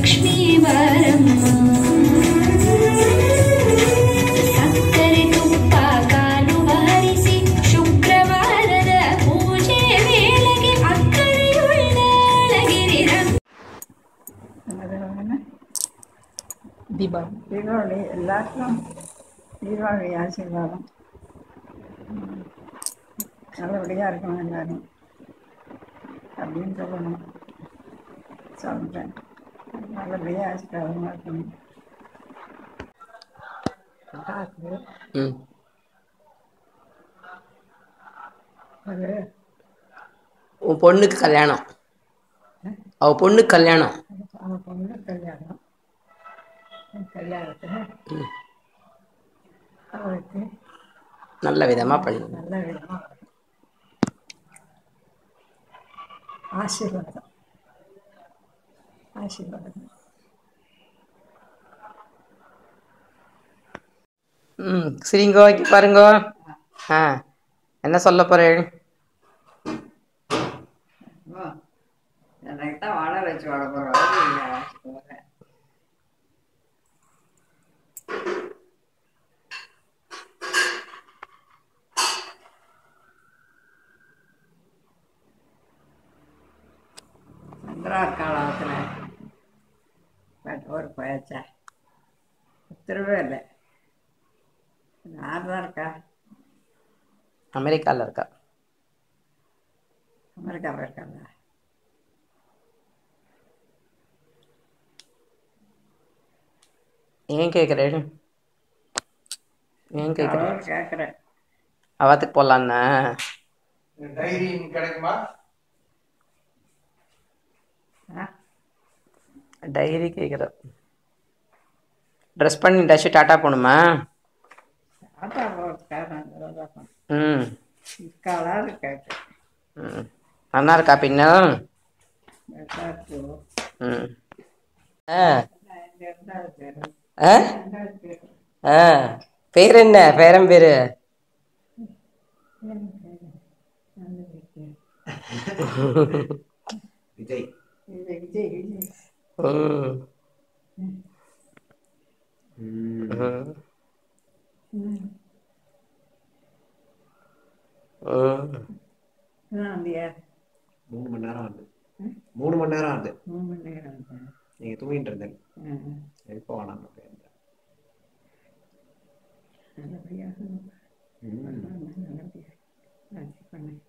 ಲಕ್ಷ್ಮೀ ಬಾರಮ್ಮ ಸಕ್ಕರೆ ತುಪ್ಪ ಕಾಲು ಬಾರಿಸಿ ಶುಕ್ರವಾರದ ಪೂಜೆ ವೇಳೆಗೆ ಅಕ್ಕರೆಯುಳ್ಳಳಗಿರಿ தீபாவளி எல்லாருக்கும் தீபாவளி ஆசீர்வாதம் நல்லபடியாக இருக்கணும் எல்லாரும் அப்படின்னு சொல்லணும். சொல்கிறேன், நல்லபடியாக ஆசீர்வாதமாக இருக்கணும். அது உன் பொண்ணுக்கு கல்யாணம், அவ பொண்ணுக்கு கல்யாணம், அவன் பொண்ணு கல்யாணம். கல்யாணத்தில் அவளுக்கு நல்ல விதமாக பண்ணி நல்ல விதமாக ஆசீர்வாதம் ஆசீர்வாதம். சரிங்கோ, இங்கே பாருங்கோ. என்ன சொல்ல போகிறேன்? எனக்கு தான் வாழ வச்சு வாழ போகிறேன். சந்திரா காலத்தில் ஒரு பயிற்சா உத்தரவே இல்லை. யார் தான் இருக்கா? அமெரிக்காவில் இருக்கா. அமெரிக்காவில் இருக்காங்க. ஏன் கேட்குறேன்? ஏன் கேட்குறேன்? கேட்குறேன். அவத்துக்கு போகலான்னா டைரி கிடைக்குமா? டைரி கேட்குற. ட்ரெஸ் பண்ணிட்டாச்சு, டாட்டா போகணுமா? டாட்டா போகிறதுக்காக கேட்குறேன். நல்லா இருக்கா பின்ன? பேர் என்ன? பேரம் பேரு விஜய். விஜய் விஜய். அப்படியா? 3 மணி நேரம் ஆகுது. 3 மணி நேரம் ஆகுது. 3 மணி நேரம் நீங்கள் தூங்கிட்டு இருந்தேன். எப்போ வேணாம் போயிருந்தேன். நல்லபடியாக நல்லபடியாக பண்ணேன்.